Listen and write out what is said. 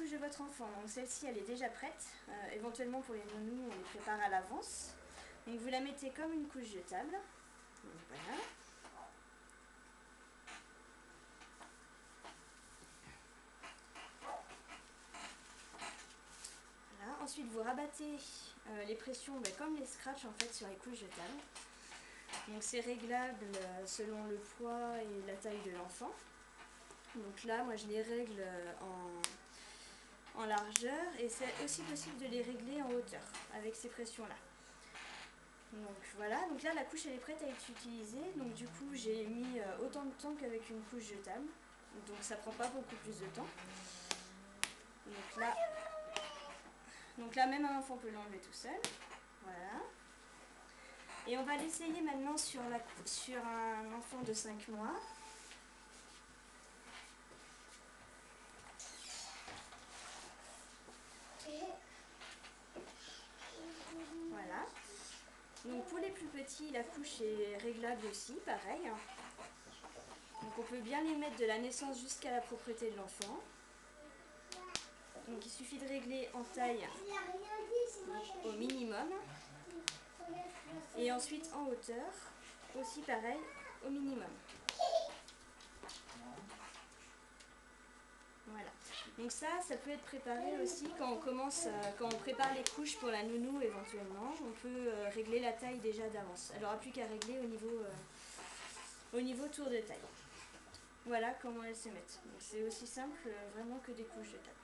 couches de votre enfant. Donc celle-ci elle est déjà prête. Éventuellement pour les nounous on les prépare à l'avance. Donc vous la mettez comme une couche jetable. Donc voilà. Voilà. Ensuite vous rabattez les pressions comme les scratchs en fait sur les couches jetables. Donc c'est réglable selon le poids et la taille de l'enfant. Donc là moi je les règle en largeur et c'est aussi possible de les régler en hauteur avec ces pressions là. Donc voilà, donc là la couche elle est prête à être utilisée, donc du coup j'ai mis autant de temps qu'avec une couche jetable, donc ça prend pas beaucoup plus de temps. Donc là même un enfant peut l'enlever tout seul, voilà. Et on va l'essayer maintenant sur un enfant de 5 mois. Voilà. Donc pour les plus petits, la couche est réglable aussi, pareil. Donc on peut bien les mettre de la naissance jusqu'à la propreté de l'enfant. Donc il suffit de régler en taille au minimum. Et ensuite en hauteur, aussi pareil, au minimum. Voilà. Donc ça peut être préparé aussi quand on prépare les couches pour la nounou éventuellement. On peut régler la taille déjà d'avance. Elle n'aura plus qu'à régler au niveau tour de taille. Voilà comment elles se mettent. Donc c'est aussi simple vraiment que des couches de table.